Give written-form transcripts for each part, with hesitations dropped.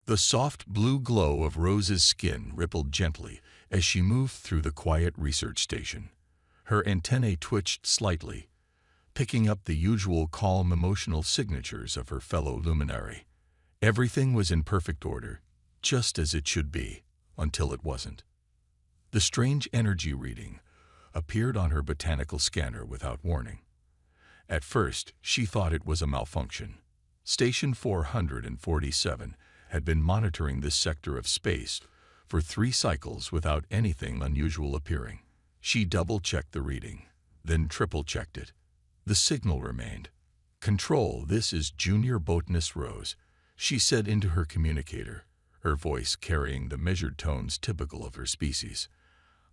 The soft blue glow of Rose's skin rippled gently as she moved through the quiet research station. Her antennae twitched slightly, picking up the usual calm emotional signatures of her fellow luminary. Everything was in perfect order, just as it should be, until it wasn't. The strange energy reading appeared on her botanical scanner without warning. At first, she thought it was a malfunction. Station 447 had been monitoring this sector of space for 3 cycles without anything unusual appearing. She double-checked the reading, then triple-checked it. The signal remained. "Control, this is Junior Botanist Rose," she said into her communicator, her voice carrying the measured tones typical of her species.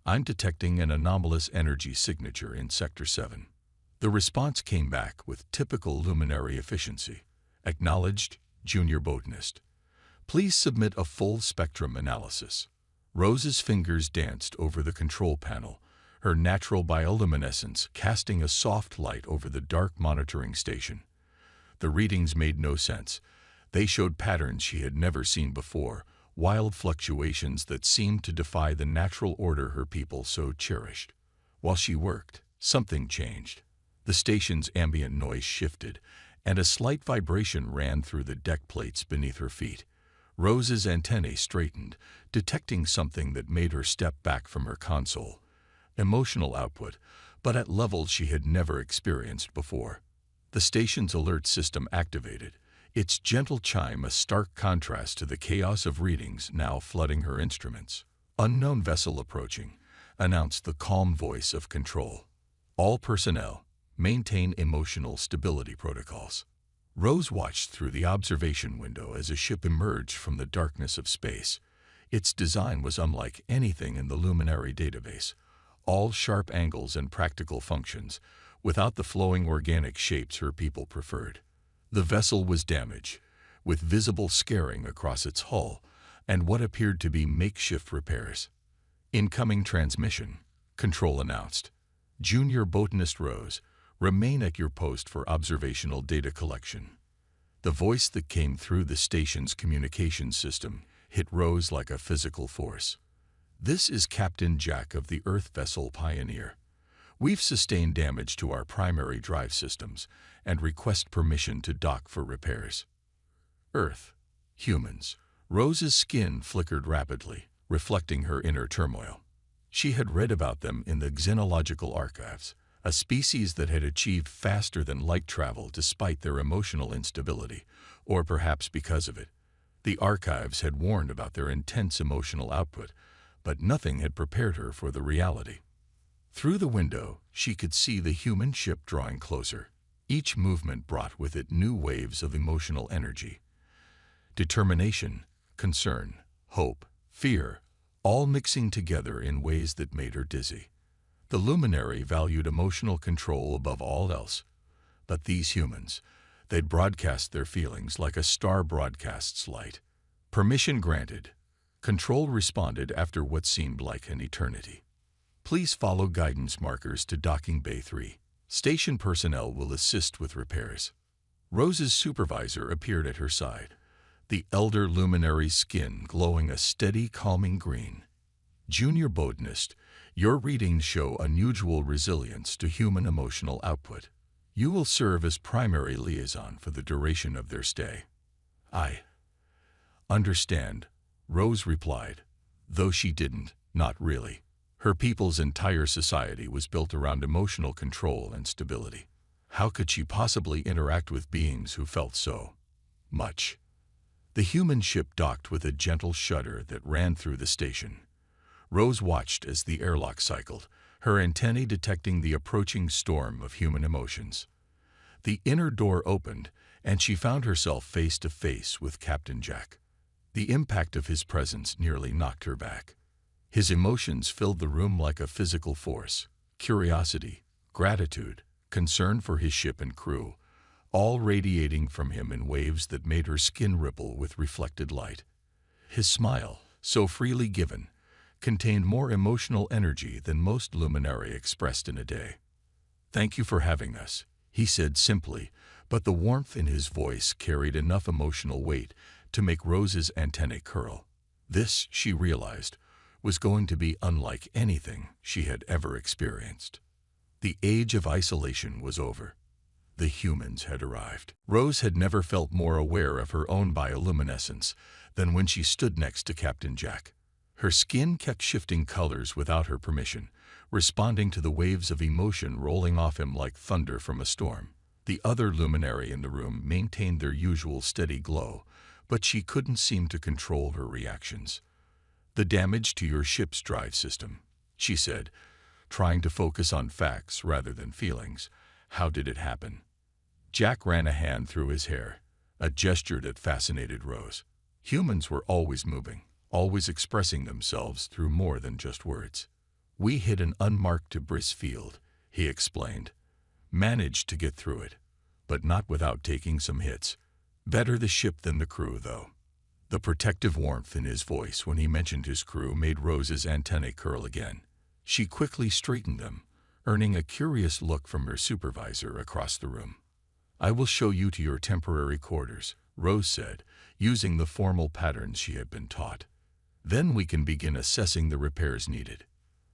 "I'm detecting an anomalous energy signature in Sector 7. The response came back with typical luminary efficiency. "Acknowledged, Junior Botanist. Please submit a full spectrum analysis." Rose's fingers danced over the control panel, her natural bioluminescence casting a soft light over the dark monitoring station. The readings made no sense. They showed patterns she had never seen before, wild fluctuations that seemed to defy the natural order her people so cherished. While she worked, something changed. The station's ambient noise shifted, and a slight vibration ran through the deck plates beneath her feet. Rose's antennae straightened, detecting something that made her step back from her console. Emotional output, but at levels she had never experienced before. The station's alert system activated, its gentle chime a stark contrast to the chaos of readings now flooding her instruments. "Unknown vessel approaching," announced the calm voice of control. "All personnel, maintain emotional stability protocols." Rose watched through the observation window as a ship emerged from the darkness of space. Its design was unlike anything in the Luminary database, all sharp angles and practical functions, without the flowing organic shapes her people preferred. The vessel was damaged, with visible scarring across its hull and what appeared to be makeshift repairs. "Incoming transmission," Control announced. "Junior Botanist Rose, remain at your post for observational data collection." The voice that came through the station's communication system hit Rose like a physical force. "This is Captain Jack of the Earth vessel Pioneer. We've sustained damage to our primary drive systems and request permission to dock for repairs." Earth. Humans. Rose's skin flickered rapidly, reflecting her inner turmoil. She had read about them in the xenological archives, a species that had achieved faster than light travel despite their emotional instability, or perhaps because of it. The archives had warned about their intense emotional output, but nothing had prepared her for the reality. Through the window, she could see the human ship drawing closer. Each movement brought with it new waves of emotional energy. Determination, concern, hope, fear, all mixing together in ways that made her dizzy. The luminary valued emotional control above all else. But these humans, they'd broadcast their feelings like a star broadcasts light. "Permission granted." Control responded after what seemed like an eternity. "Please follow guidance markers to Docking Bay 3. Station personnel will assist with repairs." Rose's supervisor appeared at her side, the elder luminary's skin glowing a steady, calming green. "Junior Botanist, your readings show unusual resilience to human emotional output. You will serve as primary liaison for the duration of their stay." "I understand," Rose replied, though she didn't, not really. Her people's entire society was built around emotional control and stability. How could she possibly interact with beings who felt so much? The human ship docked with a gentle shudder that ran through the station. Rose watched as the airlock cycled, her antennae detecting the approaching storm of human emotions. The inner door opened, and she found herself face to face with Captain Jack. The impact of his presence nearly knocked her back. His emotions filled the room like a physical force: curiosity, gratitude, concern for his ship and crew, all radiating from him in waves that made her skin ripple with reflected light. His smile, so freely given, contained more emotional energy than most luminary expressed in a day. "Thank you for having us," he said simply, but the warmth in his voice carried enough emotional weight to make Rose's antennae curl. This, she realized, was going to be unlike anything she had ever experienced. The age of isolation was over. The humans had arrived. Rose had never felt more aware of her own bioluminescence than when she stood next to Captain Jack. Her skin kept shifting colors without her permission, responding to the waves of emotion rolling off him like thunder from a storm. The other luminary in the room maintained their usual steady glow, but she couldn't seem to control her reactions. "The damage to your ship's drive system," she said, trying to focus on facts rather than feelings. "How did it happen?" Jack ran a hand through his hair, a gesture that fascinated Rose. Humans were always moving, always expressing themselves through more than just words. "We hit an unmarked debris field," he explained. "Managed to get through it, but not without taking some hits. Better the ship than the crew, though." The protective warmth in his voice when he mentioned his crew made Rose's antennae curl again. She quickly straightened them, earning a curious look from her supervisor across the room. "I will show you to your temporary quarters," Rose said, using the formal patterns she had been taught. "Then we can begin assessing the repairs needed."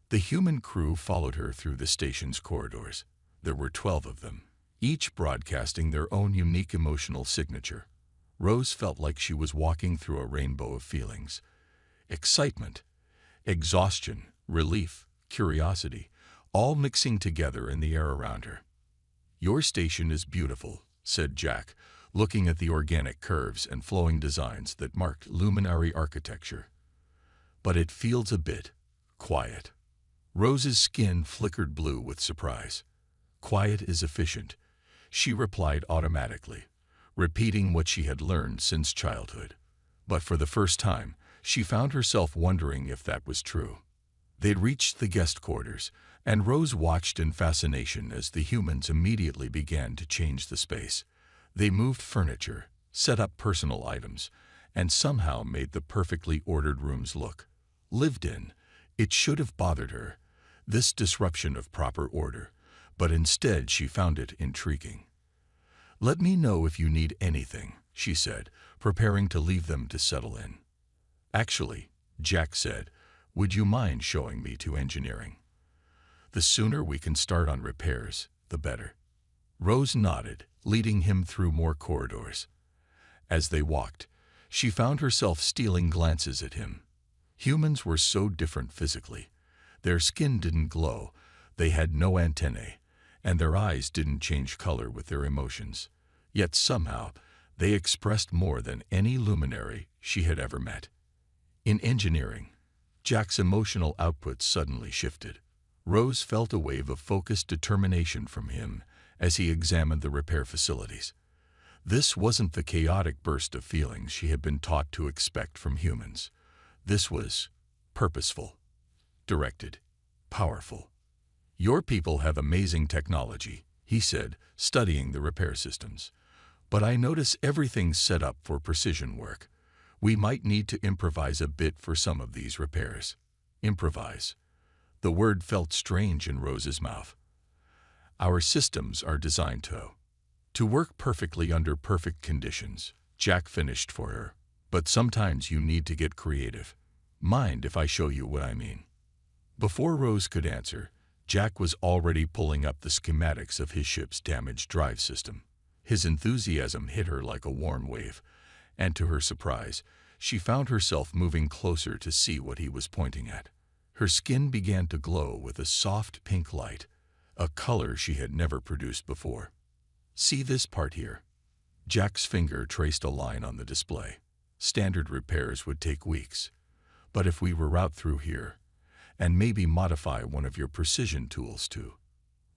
The human crew followed her through the station's corridors. There were 12 of them, each broadcasting their own unique emotional signature. Rose felt like she was walking through a rainbow of feelings. Excitement, exhaustion, relief, curiosity, all mixing together in the air around her. "Your station is beautiful," said Jack, looking at the organic curves and flowing designs that marked luminary architecture. "But it feels a bit quiet." Rose's skin flickered blue with surprise. "Quiet is efficient," she replied automatically, repeating what she had learned since childhood. But for the first time, she found herself wondering if that was true. They'd reached the guest quarters, and Rose watched in fascination as the humans immediately began to change the space. They moved furniture, set up personal items, and somehow made the perfectly ordered rooms look lived in. It should have bothered her, this disruption of proper order, but instead she found it intriguing. "Let me know if you need anything," she said, preparing to leave them to settle in. "Actually," Jack said, "would you mind showing me to engineering? The sooner we can start on repairs, the better." Rose nodded, leading him through more corridors. As they walked, she found herself stealing glances at him. Humans were so different physically. Their skin didn't glow, they had no antennae, and their eyes didn't change color with their emotions. Yet somehow, they expressed more than any luminary she had ever met. In engineering, Jack's emotional output suddenly shifted. Rose felt a wave of focused determination from him as he examined the repair facilities. This wasn't the chaotic burst of feelings she had been taught to expect from humans. This was purposeful, directed, powerful. "Your people have amazing technology," he said, studying the repair systems. "But I notice everything's set up for precision work. We might need to improvise a bit for some of these repairs." Improvise. The word felt strange in Rose's mouth. "Our systems are designed to work perfectly under perfect conditions," Jack finished for her. "But sometimes you need to get creative. Mind if I show you what I mean?" Before Rose could answer, Jack was already pulling up the schematics of his ship's damaged drive system. His enthusiasm hit her like a warm wave, and to her surprise, she found herself moving closer to see what he was pointing at. Her skin began to glow with a soft pink light, a color she had never produced before. "See this part here?" Jack's finger traced a line on the display. "Standard repairs would take weeks. But if we were route through here, and maybe modify one of your precision tools too."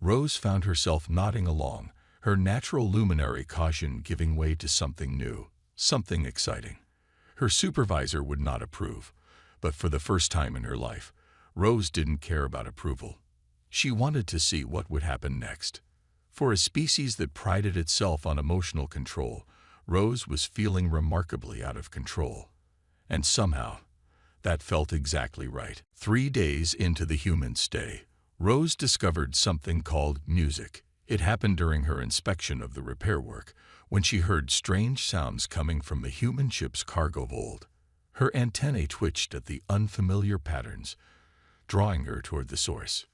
Rose found herself nodding along, her natural luminary caution giving way to something new, something exciting. Her supervisor would not approve, but for the first time in her life, Rose didn't care about approval. She wanted to see what would happen next. For a species that prided itself on emotional control, Rose was feeling remarkably out of control. And somehow, that felt exactly right. 3 days into the human stay, Rose discovered something called music It happened during her inspection of the repair work, when she heard strange sounds coming from the human ship's cargo hold. Her antennae twitched at the unfamiliar patterns, drawing her toward the source.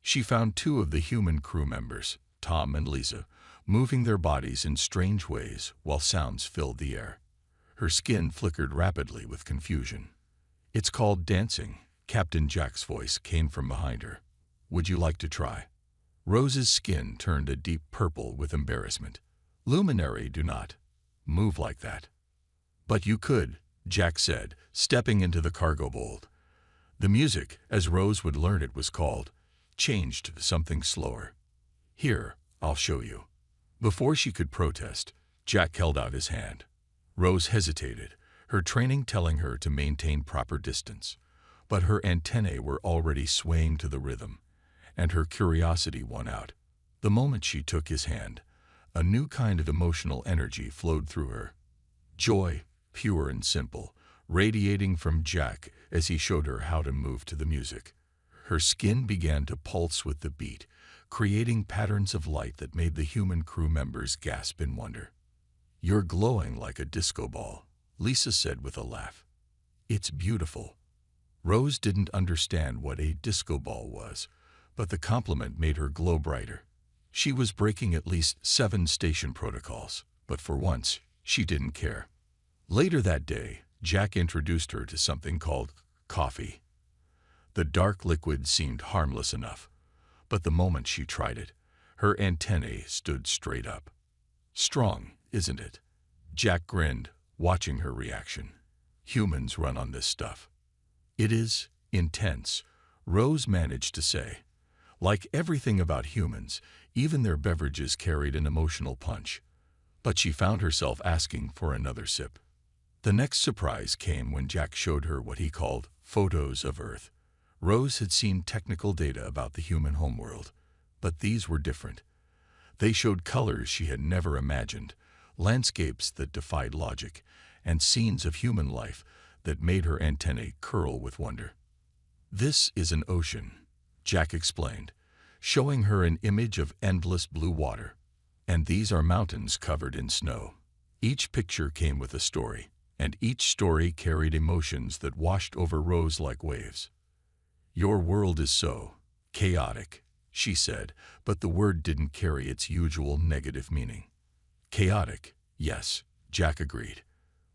She found two of the human crew members, Tom and Lisa, moving their bodies in strange ways while sounds filled the air. Her skin flickered rapidly with confusion. "It's called dancing," Captain Jack's voice came from behind her. "Would you like to try?" Rose's skin turned a deep purple with embarrassment. "Luminary do not move like that." "But you could," Jack said, stepping into the cargo hold. The music, as Rose would learn it was called, changed to something slower. "Here, I'll show you." Before she could protest, Jack held out his hand. Rose hesitated, her training telling her to maintain proper distance. But her antennae were already swaying to the rhythm, and her curiosity won out. The moment she took his hand, a new kind of emotional energy flowed through her. Joy, pure and simple, radiating from Jack as he showed her how to move to the music. Her skin began to pulse with the beat, creating patterns of light that made the human crew members gasp in wonder. "You're glowing like a disco ball," Lisa said with a laugh. "It's beautiful." Rose didn't understand what a disco ball was, but the compliment made her glow brighter. She was breaking at least 7 station protocols, but for once, she didn't care. Later that day, Jack introduced her to something called coffee. The dark liquid seemed harmless enough, but the moment she tried it, her antennae stood straight up. "Strong, isn't it?" Jack grinned, watching her reaction. "Humans run on this stuff." "It is intense," Rose managed to say. Like everything about humans, even their beverages carried an emotional punch. But she found herself asking for another sip. The next surprise came when Jack showed her what he called photos of Earth. Rose had seen technical data about the human homeworld, but these were different. They showed colors she had never imagined, landscapes that defied logic, and scenes of human life that made her antennae curl with wonder. "This is an ocean," Jack explained, showing her an image of endless blue water. "And these are mountains covered in snow." Each picture came with a story, and each story carried emotions that washed over Rose like waves. "Your world is so chaotic," she said, but the word didn't carry its usual negative meaning. "Chaotic, yes," Jack agreed,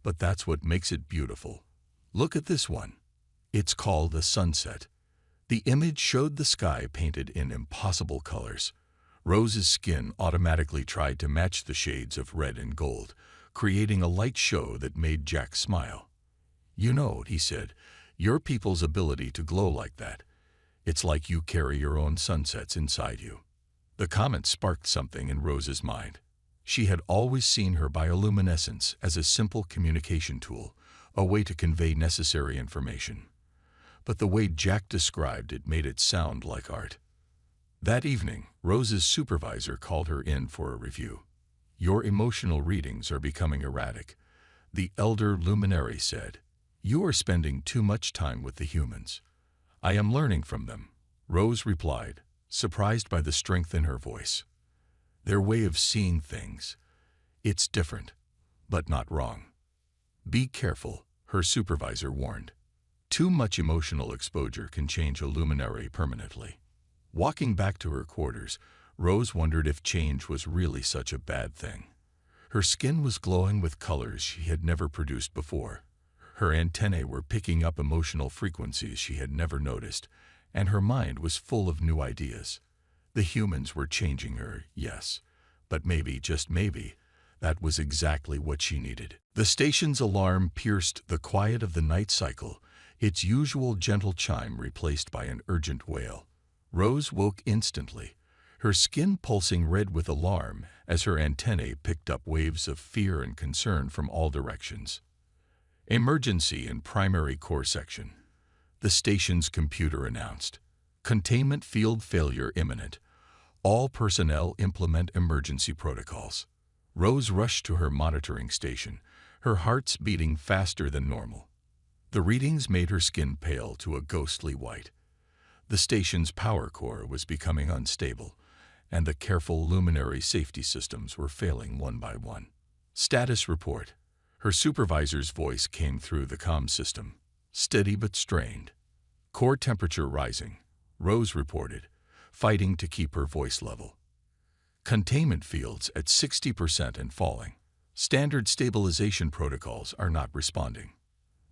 "but that's what makes it beautiful. Look at this one. It's called a sunset." The image showed the sky painted in impossible colors. Rose's skin automatically tried to match the shades of red and gold, creating a light show that made Jack smile. "You know," he said, "your people's ability to glow like that. It's like you carry your own sunsets inside you." The comment sparked something in Rose's mind. She had always seen her bioluminescence as a simple communication tool, a way to convey necessary information. But the way Jack described it made it sound like art. That evening, Rose's supervisor called her in for a review. "Your emotional readings are becoming erratic," the elder luminary said. "You are spending too much time with the humans." "I am learning from them," Rose replied, surprised by the strength in her voice. "Their way of seeing things. It's different, but not wrong." "Be careful," her supervisor warned. "Too much emotional exposure can change a luminary permanently." Walking back to her quarters, Rose wondered if change was really such a bad thing. Her skin was glowing with colors she had never produced before. Her antennae were picking up emotional frequencies she had never noticed, and her mind was full of new ideas. The humans were changing her, yes, but maybe, just maybe, that was exactly what she needed. The station's alarm pierced the quiet of the night cycle, its usual gentle chime replaced by an urgent wail. Rose woke instantly, her skin pulsing red with alarm as her antennae picked up waves of fear and concern from all directions. "Emergency in primary core section," the station's computer announced. "Containment field failure imminent. All personnel implement emergency protocols." Rose rushed to her monitoring station, her heart's beating faster than normal. The readings made her skin pale to a ghostly white. The station's power core was becoming unstable, and the careful luminary safety systems were failing one by one. Status report. Her supervisor's voice came through the comm system, steady but strained. Core temperature rising, Rose reported, fighting to keep her voice level. Containment fields at 60% and falling. Standard stabilization protocols are not responding.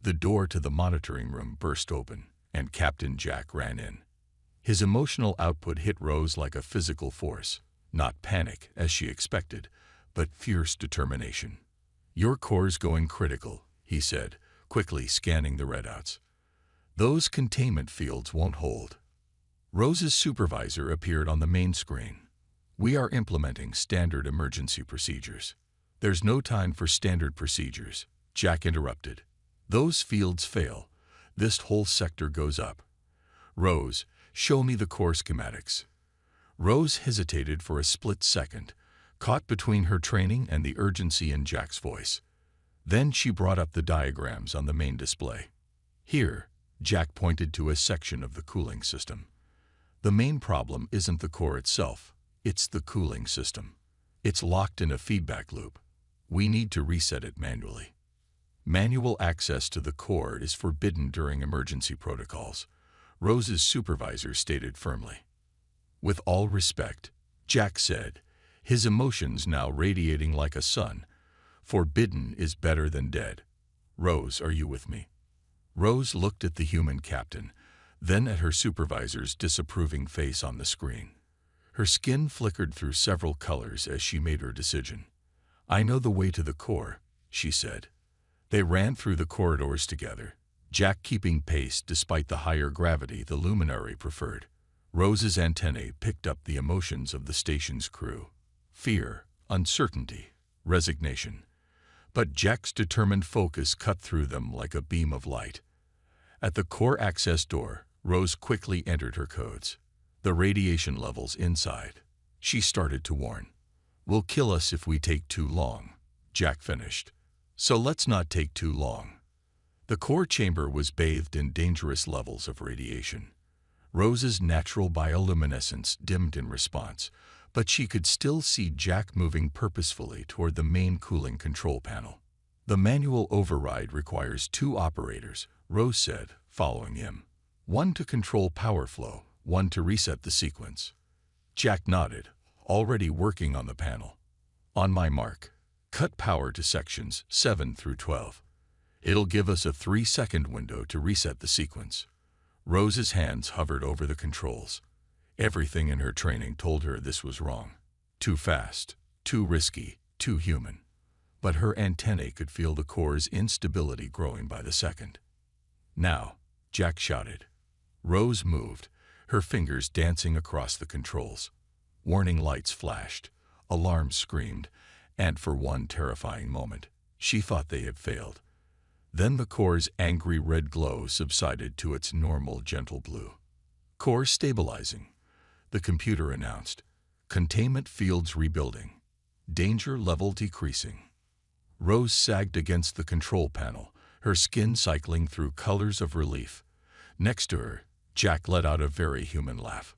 The door to the monitoring room burst open, and Captain Jack ran in. His emotional output hit Rose like a physical force, not panic as she expected, but fierce determination. "Your core's going critical," he said, quickly scanning the readouts. "Those containment fields won't hold." Rose's supervisor appeared on the main screen. "We are implementing standard emergency procedures." "There's no time for standard procedures," Jack interrupted. "Those fields fail. This whole sector goes up. Rose, show me the core schematics." Rose hesitated for a split second, caught between her training and the urgency in Jack's voice. Then she brought up the diagrams on the main display. "Here," Jack pointed to a section of the cooling system. "The main problem isn't the core itself, it's the cooling system. It's locked in a feedback loop. We need to reset it manually." "Manual access to the core is forbidden during emergency protocols," Rose's supervisor stated firmly. "With all respect," Jack said, his emotions now radiating like a sun, "forbidden is better than dead. Rose, are you with me?" Rose looked at the human captain, then at her supervisor's disapproving face on the screen. Her skin flickered through several colors as she made her decision. "I know the way to the core," she said. They ran through the corridors together, Jack keeping pace despite the higher gravity the luminary preferred. Rose's antennae picked up the emotions of the station's crew. Fear, uncertainty, resignation. But Jack's determined focus cut through them like a beam of light. At the core access door, Rose quickly entered her codes. "The radiation levels inside," she started to warn. "Will kill us if we take too long," Jack finished. "So let's not take too long." The core chamber was bathed in dangerous levels of radiation. Rose's natural bioluminescence dimmed in response, but she could still see Jack moving purposefully toward the main cooling control panel. "The manual override requires 2 operators," Rose said, following him. "One to control power flow, one to reset the sequence." Jack nodded, already working on the panel. "On my mark. Cut power to sections 7 through 12. It'll give us a 3-second window to reset the sequence." Rose's hands hovered over the controls. Everything in her training told her this was wrong. Too fast, too risky, too human. But her antennae could feel the core's instability growing by the second. "Now," Jack shouted. Rose moved, her fingers dancing across the controls. Warning lights flashed, alarms screamed, and for one terrifying moment, she thought they had failed. Then the core's angry red glow subsided to its normal gentle blue. "Core stabilizing," the computer announced. "Containment fields rebuilding. Danger level decreasing." Rose sagged against the control panel, her skin cycling through colors of relief. Next to her, Jack let out a very human laugh.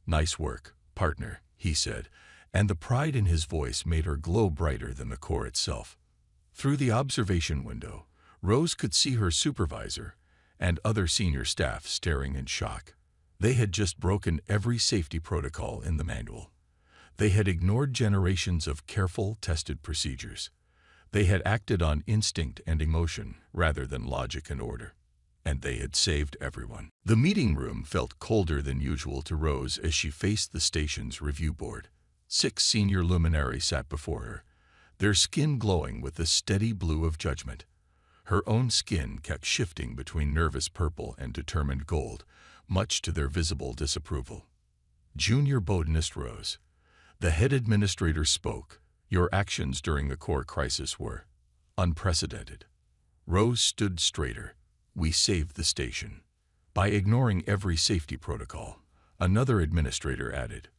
"Nice work, partner," he said, and the pride in his voice made her glow brighter than the core itself. Through the observation window, Rose could see her supervisor and other senior staff staring in shock. They had just broken every safety protocol in the manual. They had ignored generations of careful, tested procedures. They had acted on instinct and emotion rather than logic and order. And they had saved everyone. The meeting room felt colder than usual to Rose as she faced the station's review board. 6 senior luminaries sat before her, their skin glowing with the steady blue of judgment. Her own skin kept shifting between nervous purple and determined gold, much to their visible disapproval. Junior botanist rose. The head administrator spoke. "Your actions during the core crisis were unprecedented." Rose stood straighter. "We saved the station." "By ignoring every safety protocol," another administrator added.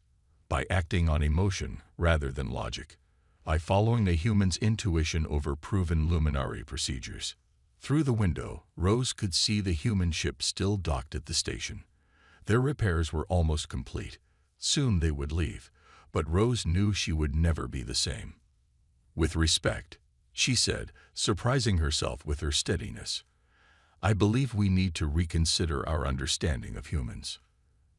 "By acting on emotion rather than logic. By following a human's intuition over proven luminary procedures." Through the window, Rose could see the human ship still docked at the station. Their repairs were almost complete. Soon they would leave, but Rose knew she would never be the same. With respect, she said, surprising herself with her steadiness, I believe we need to reconsider our understanding of humans.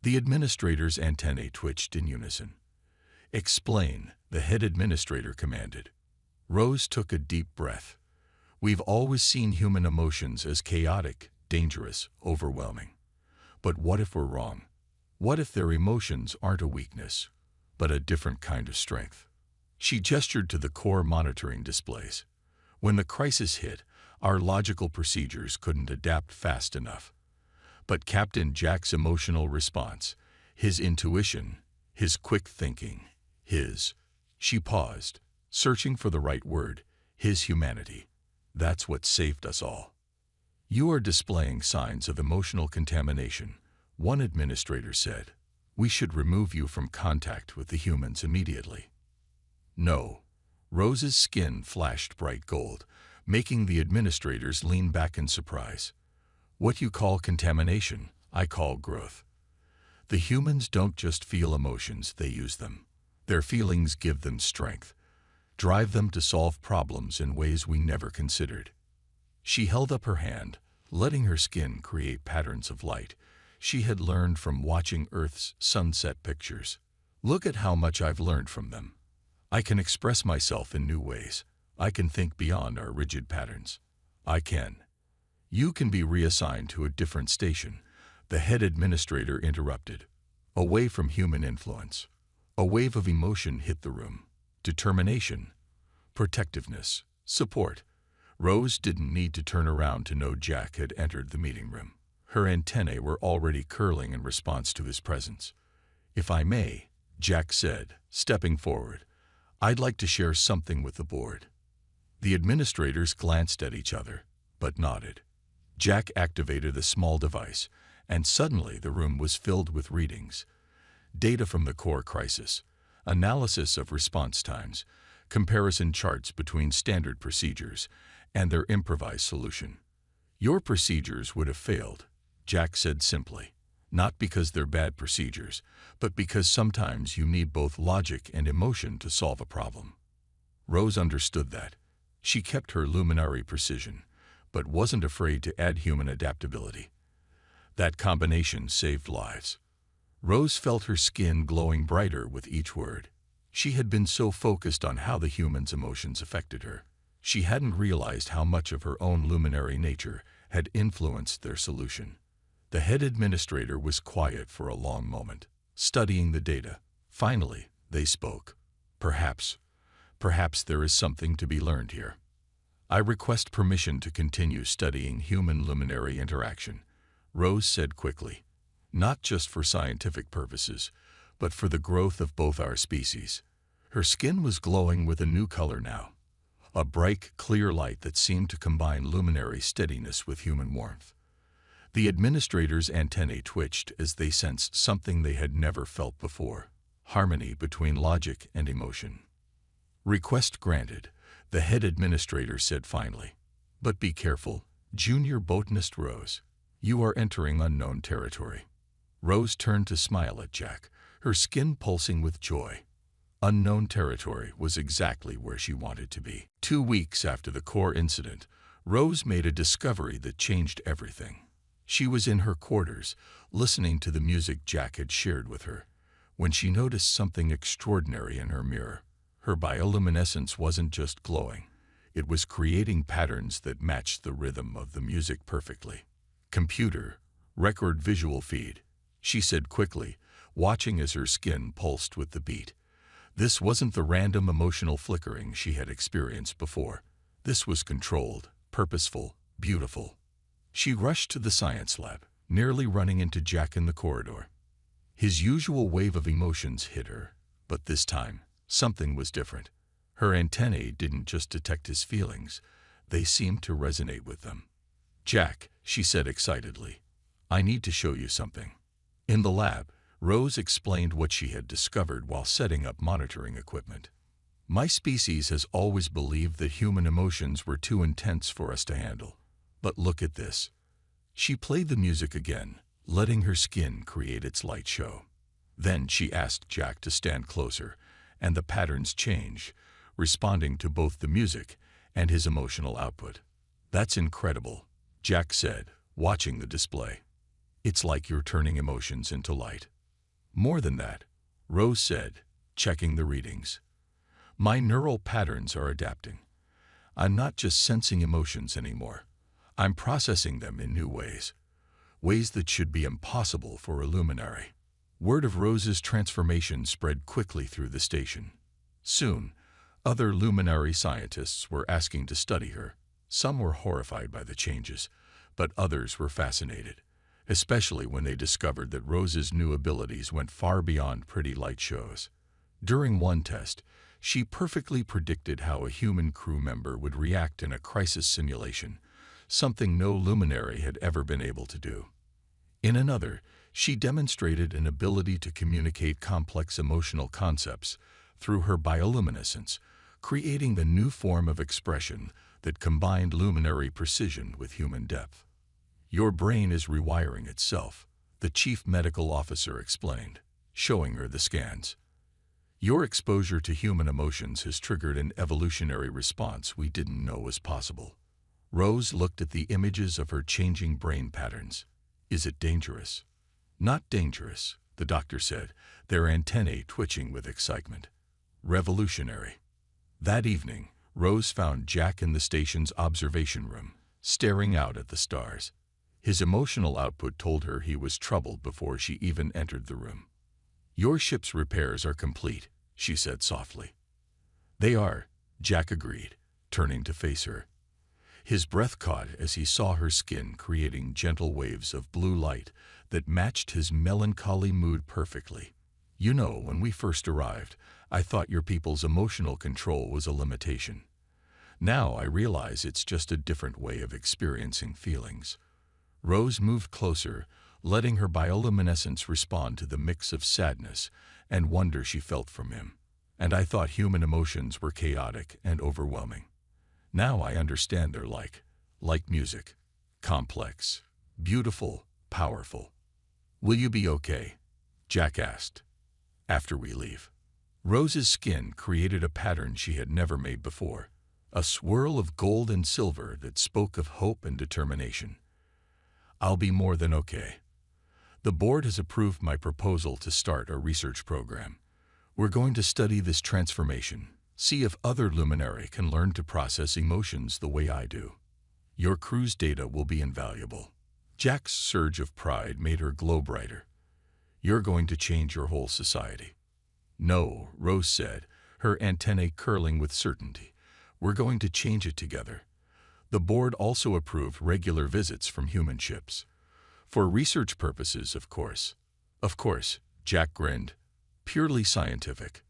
The administrator's antennae twitched in unison. Explain, the head administrator commanded. Rose took a deep breath. We've always seen human emotions as chaotic, dangerous, overwhelming. But what if we're wrong? What if their emotions aren't a weakness, but a different kind of strength? She gestured to the core monitoring displays. When the crisis hit, our logical procedures couldn't adapt fast enough. But Captain Jack's emotional response, his intuition, his quick thinking, she paused, searching for the right word, his humanity. That's what saved us all. You are displaying signs of emotional contamination, one administrator said. We should remove you from contact with the humans immediately. No. Rose's skin flashed bright gold, making the administrators lean back in surprise. What you call contamination, I call growth. The humans don't just feel emotions, they use them. Their feelings give them strength, drive them to solve problems in ways we never considered. She held up her hand, letting her skin create patterns of light she had learned from watching Earth's sunset pictures. Look at how much I've learned from them. I can express myself in new ways. I can think beyond our rigid patterns. You can be reassigned to a different station, the head administrator interrupted. Away from human influence. A wave of emotion hit the room. Determination, protectiveness, support. Rose didn't need to turn around to know Jack had entered the meeting room. Her antennae were already curling in response to his presence. If I may, Jack said, stepping forward, I'd like to share something with the board. The administrators glanced at each other, but nodded. Jack activated a small device, and suddenly the room was filled with readings. Data from the core crisis, analysis of response times, comparison charts between standard procedures, and their improvised solution. Your procedures would have failed, Jack said simply, not because they're bad procedures, but because sometimes you need both logic and emotion to solve a problem. Rose understood that. She kept her luminary precision, but wasn't afraid to add human adaptability. That combination saved lives. Rose felt her skin glowing brighter with each word. She had been so focused on how the humans' emotions affected her. She hadn't realized how much of her own luminary nature had influenced their solution. The head administrator was quiet for a long moment, studying the data. Finally, they spoke. Perhaps there is something to be learned here. I request permission to continue studying human luminary interaction, Rose said quickly. Not just for scientific purposes, but for the growth of both our species. Her skin was glowing with a new color now, a bright, clear light that seemed to combine luminary steadiness with human warmth. The administrators' antennae twitched as they sensed something they had never felt before, harmony between logic and emotion. Request granted, the head administrator said finally. But be careful, junior botanist Rose. You are entering unknown territory. Rose turned to smile at Jack, her skin pulsing with joy. Unknown territory was exactly where she wanted to be. 2 weeks after the core incident, Rose made a discovery that changed everything. She was in her quarters, listening to the music Jack had shared with her, when she noticed something extraordinary in her mirror. Her bioluminescence wasn't just glowing. It was creating patterns that matched the rhythm of the music perfectly. Computer, record visual feed, she said quickly, watching as her skin pulsed with the beat. This wasn't the random emotional flickering she had experienced before. This was controlled, purposeful, beautiful. She rushed to the science lab, nearly running into Jack in the corridor. His usual wave of emotions hit her, but this time, something was different. Her antennae didn't just detect his feelings, they seemed to resonate with them. Jack, she said excitedly, I need to show you something. In the lab, Rose explained what she had discovered while setting up monitoring equipment. My species has always believed that human emotions were too intense for us to handle. But look at this. She played the music again, letting her skin create its light show. Then she asked Jack to stand closer, and the patterns changed, responding to both the music and his emotional output. "That's incredible," Jack said, watching the display. "It's like you're turning emotions into light." "More than that," Rose said, checking the readings. "My neural patterns are adapting. I'm not just sensing emotions anymore. I'm processing them in new ways. Ways that should be impossible for a luminary." Word of Rose's transformation spread quickly through the station. Soon, other luminary scientists were asking to study her. Some were horrified by the changes, but others were fascinated, especially when they discovered that Rose's new abilities went far beyond pretty light shows. During one test, she perfectly predicted how a human crew member would react in a crisis simulation, something no luminary had ever been able to do. In another, she demonstrated an ability to communicate complex emotional concepts through her bioluminescence, creating a new form of expression that combined luminary precision with human depth. "Your brain is rewiring itself," the chief medical officer explained, showing her the scans. "Your exposure to human emotions has triggered an evolutionary response we didn't know was possible." Rose looked at the images of her changing brain patterns. "Is it dangerous?" "Not dangerous," the doctor said, their antennae twitching with excitement. "Revolutionary." That evening, Rose found Jack in the station's observation room, staring out at the stars. His emotional output told her he was troubled before she even entered the room. "Your ship's repairs are complete," she said softly. "They are," Jack agreed, turning to face her. His breath caught as he saw her skin creating gentle waves of blue light that matched his melancholy mood perfectly. "You know, when we first arrived, I thought your people's emotional control was a limitation. Now I realize it's just a different way of experiencing feelings." Rose moved closer, letting her bioluminescence respond to the mix of sadness and wonder she felt from him. "And I thought human emotions were chaotic and overwhelming. Now I understand they're like music. Complex, beautiful, powerful." "Will you be okay?" Jack asked. "After we leave." Rose's skin created a pattern she had never made before, a swirl of gold and silver that spoke of hope and determination. "I'll be more than okay. The board has approved my proposal to start a research program. We're going to study this transformation, see if other luminary can learn to process emotions the way I do. Your crew's data will be invaluable." Jack's surge of pride made her glow brighter. "You're going to change your whole society." "No," Rose said, her antennae curling with certainty. "We're going to change it together." The board also approved regular visits from human ships. "For research purposes, of course." "Of course," Jack grinned. "Purely scientific."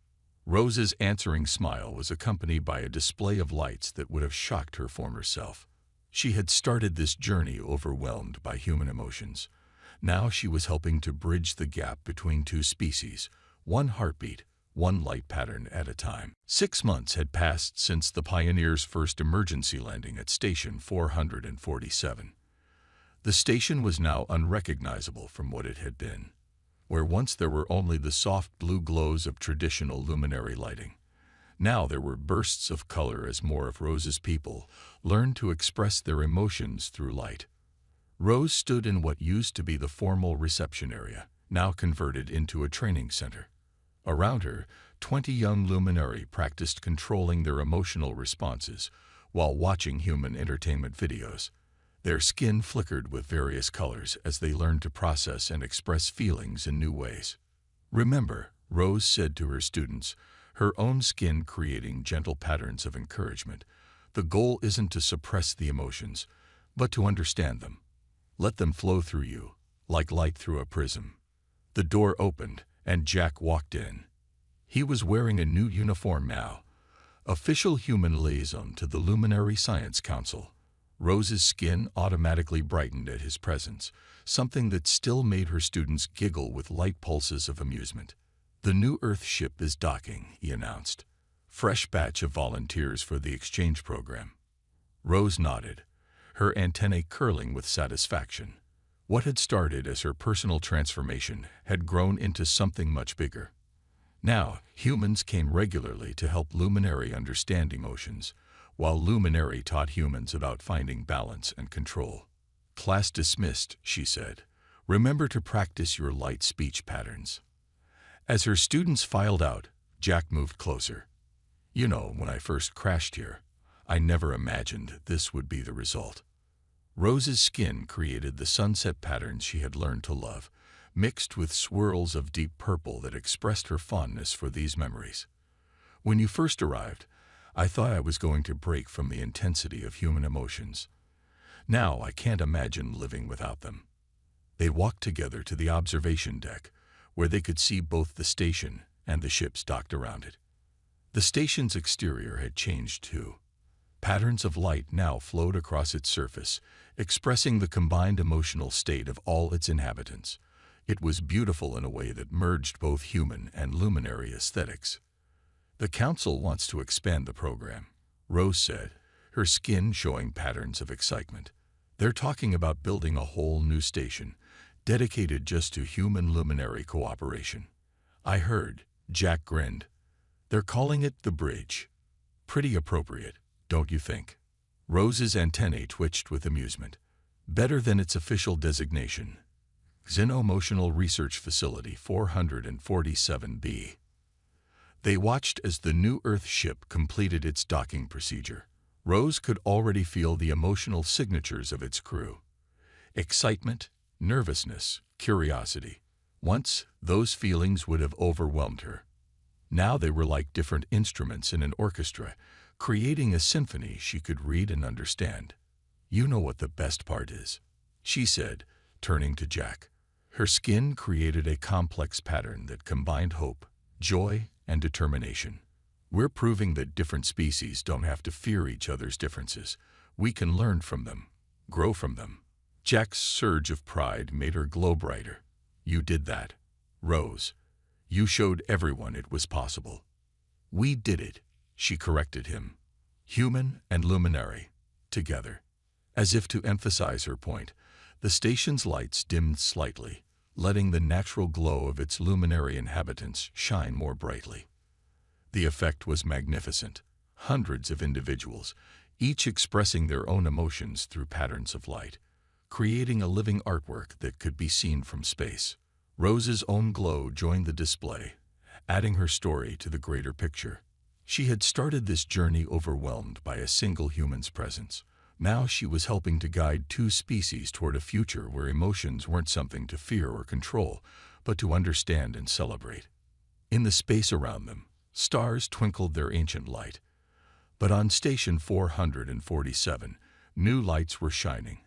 Rose's answering smile was accompanied by a display of lights that would have shocked her former self. She had started this journey overwhelmed by human emotions. Now she was helping to bridge the gap between two species, one heartbeat, one light pattern at a time. 6 months had passed since the Pioneer's first emergency landing at Station 447. The station was now unrecognizable from what it had been, where once there were only the soft blue glows of traditional luminary lighting. Now there were bursts of color as more of Rose's people learned to express their emotions through light. Rose stood in what used to be the formal reception area, now converted into a training center. Around her, 20 young luminary practiced controlling their emotional responses while watching human entertainment videos. Their skin flickered with various colors as they learned to process and express feelings in new ways. "Remember," Rose said to her students, her own skin creating gentle patterns of encouragement, "the goal isn't to suppress the emotions, but to understand them. Let them flow through you, like light through a prism." The door opened, and Jack walked in. He was wearing a new uniform now, official human liaison to the Luminary Science Council. Rose's skin automatically brightened at his presence, something that still made her students giggle with light pulses of amusement. "The new Earth ship is docking," he announced. "Fresh batch of volunteers for the exchange program." Rose nodded, her antennae curling with satisfaction. What had started as her personal transformation had grown into something much bigger. Now, humans came regularly to help Luminary understand emotions, while Luminary taught humans about finding balance and control. "Class dismissed," she said. "Remember to practice your light speech patterns." As her students filed out, Jack moved closer. "You know, when I first crashed here, I never imagined this would be the result." Rose's skin created the sunset patterns she had learned to love, mixed with swirls of deep purple that expressed her fondness for these memories. "When you first arrived, I thought I was going to break from the intensity of human emotions. Now I can't imagine living without them." They walked together to the observation deck, where they could see both the station and the ships docked around it. The station's exterior had changed too. Patterns of light now flowed across its surface, expressing the combined emotional state of all its inhabitants. It was beautiful in a way that merged both human and luminary aesthetics. "The council wants to expand the program," Rose said, her skin showing patterns of excitement. "They're talking about building a whole new station, dedicated just to human luminary cooperation." "I heard," Jack grinned. "They're calling it the Bridge. Pretty appropriate, don't you think?" Rose's antennae twitched with amusement. "Better than its official designation, Xeno-Emotional Research Facility 447B. They watched as the new Earth ship completed its docking procedure. Rose could already feel the emotional signatures of its crew. Excitement, nervousness, curiosity. Once, those feelings would have overwhelmed her. Now they were like different instruments in an orchestra, creating a symphony she could read and understand. "You know what the best part is," she said, turning to Jack. Her skin created a complex pattern that combined hope, joy, and determination. "We're proving that different species don't have to fear each other's differences. We can learn from them, grow from them." Jack's surge of pride made her glow brighter. "You did that, Rose. You showed everyone it was possible." "We did it," she corrected him. "Human and luminary, together." As if to emphasize her point, the station's lights dimmed slightly, letting the natural glow of its luminary inhabitants shine more brightly. The effect was magnificent. Hundreds of individuals, each expressing their own emotions through patterns of light, creating a living artwork that could be seen from space. Rose's own glow joined the display, adding her story to the greater picture. She had started this journey overwhelmed by a single human's presence. Now she was helping to guide two species toward a future where emotions weren't something to fear or control, but to understand and celebrate. In the space around them, stars twinkled their ancient light. But on Station 447, new lights were shining,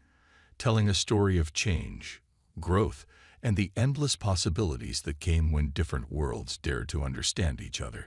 telling a story of change, growth, and the endless possibilities that came when different worlds dared to understand each other.